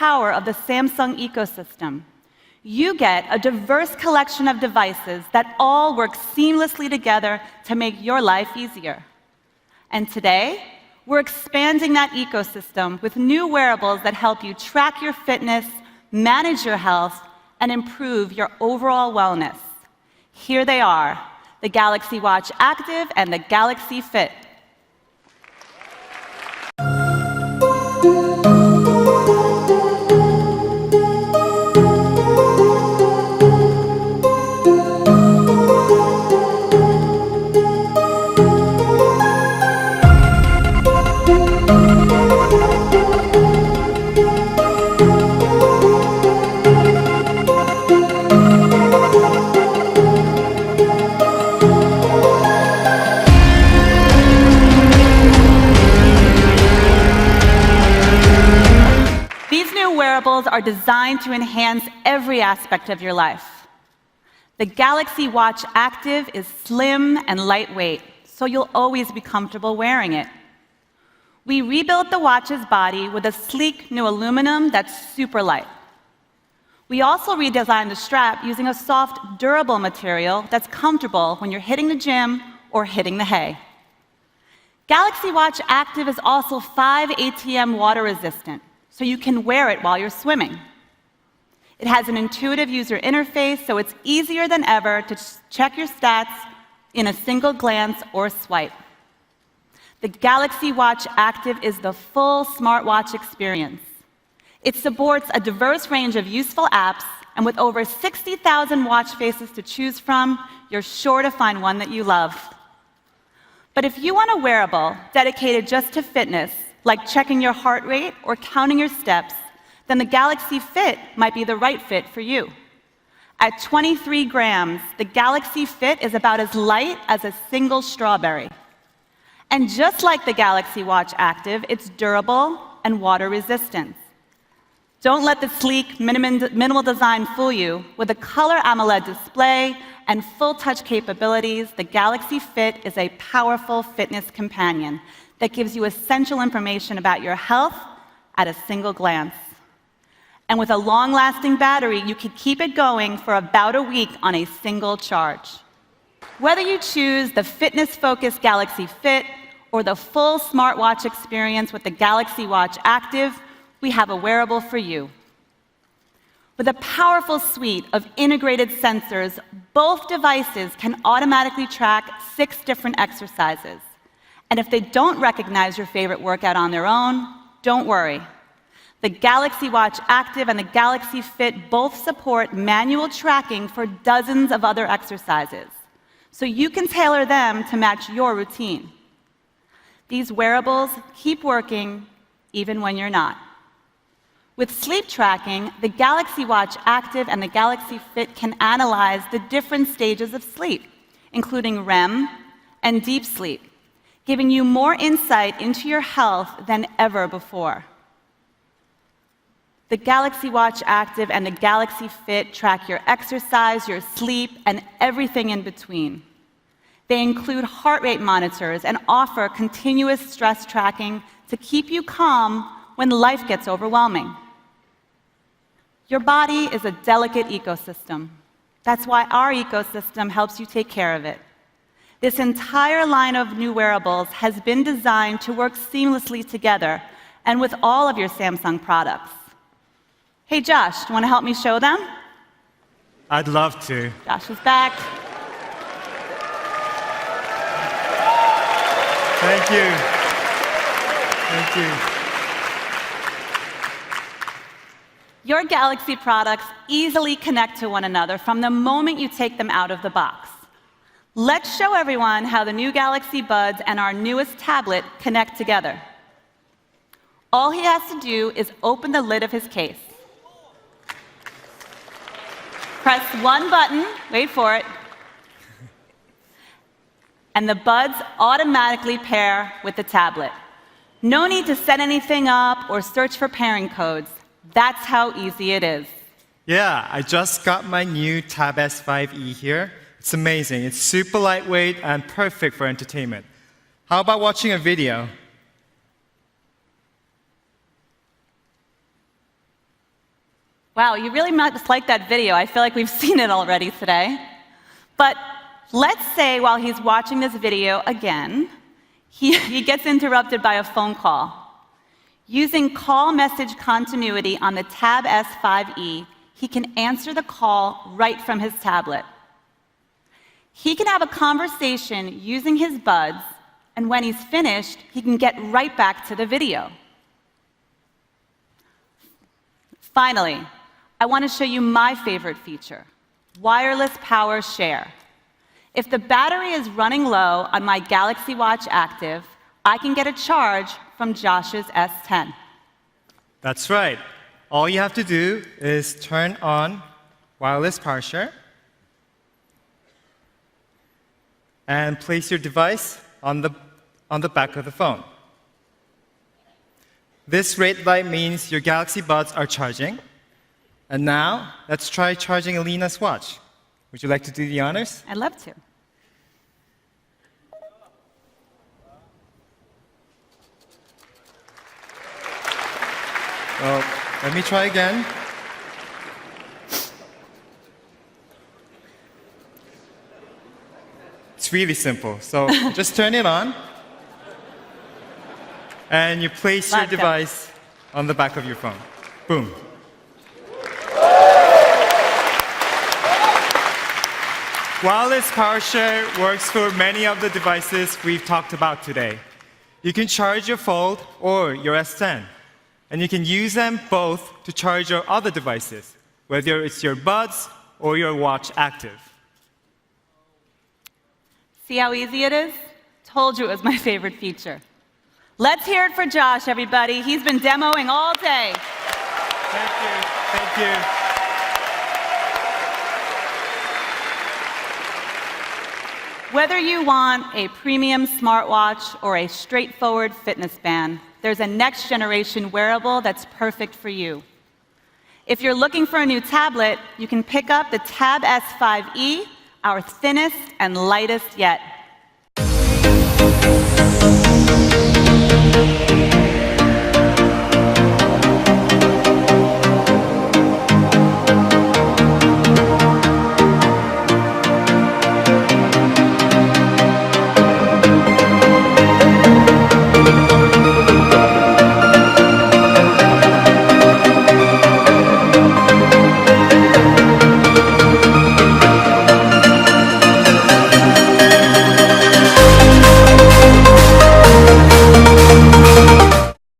power of the Samsung ecosystem. You get a diverse collection of devices that all work seamlessly together to make your life easier. And today, we're expanding that ecosystem with new wearables that help you track your fitness, manage your health, and improve your overall wellness. Here they are, the Galaxy Watch Active and the Galaxy Fit. Wearables are designed to enhance every aspect of your life. The Galaxy Watch Active is slim and lightweight, so you'll always be comfortable wearing it. We rebuilt the watch's body with a sleek new aluminum that's super light. We also redesigned the strap using a soft, durable material that's comfortable when you're hitting the gym or hitting the hay. Galaxy Watch Active is also 5 ATM water resistant, so you can wear it while you're swimming. It has an intuitive user interface, so it's easier than ever to check your stats in a single glance or swipe. The Galaxy Watch Active is the full smartwatch experience. It supports a diverse range of useful apps, and with over 60,000 watch faces to choose from, you're sure to find one that you love. But if you want a wearable dedicated just to fitness, like checking your heart rate or counting your steps, then the Galaxy Fit might be the right fit for you. At 23 grams, the Galaxy Fit is about as light as a single strawberry. And just like the Galaxy Watch Active, it's durable and water resistant. Don't let the sleek, minimal design fool you. With a color AMOLED display and full touch capabilities, the Galaxy Fit is a powerful fitness companion that gives you essential information about your health at a single glance. And with a long-lasting battery, you can keep it going for about a week on a single charge. Whether you choose the fitness-focused Galaxy Fit or the full smartwatch experience with the Galaxy Watch Active, we have a wearable for you. With a powerful suite of integrated sensors, both devices can automatically track 6 different exercises. And if they don't recognize your favorite workout on their own, don't worry. The Galaxy Watch Active and the Galaxy Fit both support manual tracking for dozens of other exercises, so you can tailor them to match your routine. These wearables keep working even when you're not. With sleep tracking, the Galaxy Watch Active and the Galaxy Fit can analyze the different stages of sleep, including REM and deep sleep, giving you more insight into your health than ever before. The Galaxy Watch Active and the Galaxy Fit track your exercise, your sleep, and everything in between. They include heart rate monitors and offer continuous stress tracking to keep you calm when life gets overwhelming. Your body is a delicate ecosystem. That's why our ecosystem helps you take care of it. This entire line of new wearables has been designed to work seamlessly together and with all of your Samsung products. Hey, Josh, do you want to help me show them? I'd love to. Josh is back. Thank you. Thank you. Your Galaxy products easily connect to one another from the moment you take them out of the box. Let's show everyone how the new Galaxy Buds and our newest tablet connect together. All he has to do is open the lid of his case. Press one button, wait for it, and the Buds automatically pair with the tablet. No need to set anything up or search for pairing codes. That's how easy it is. Yeah, I just got my new Tab S5e here. It's amazing. It's super lightweight and perfect for entertainment. How about watching a video? Wow, you really must like that video. I feel like we've seen it already today. But let's say while he's watching this video again, he gets interrupted by a phone call. Using call message continuity on the Tab S5e, he can answer the call right from his tablet. He can have a conversation using his buds, and when he's finished, he can get right back to the video. Finally, I want to show you my favorite feature, wireless power share. If the battery is running low on my Galaxy Watch Active, I can get a charge from Josh's S10. That's right. All you have to do is turn on wireless power share and place your device on the back of the phone. This red light means your Galaxy Buds are charging. And now, let's try charging Alina's watch. Would you like to do the honors? I'd love to. Well, let me try again. It's really simple. So just turn it on. And you place your device on the back of your phone. Boom. Wireless power share works for many of the devices we've talked about today. You can charge your Fold or your S10. And you can use them both to charge your other devices, whether it's your Buds or your Watch Active. See how easy it is? Told you it was my favorite feature. Let's hear it for Josh, everybody. He's been demoing all day. Thank you. Thank you. Whether you want a premium smartwatch or a straightforward fitness band, there's a next-generation wearable that's perfect for you. If you're looking for a new tablet, you can pick up the Tab S5e, our thinnest and lightest yet.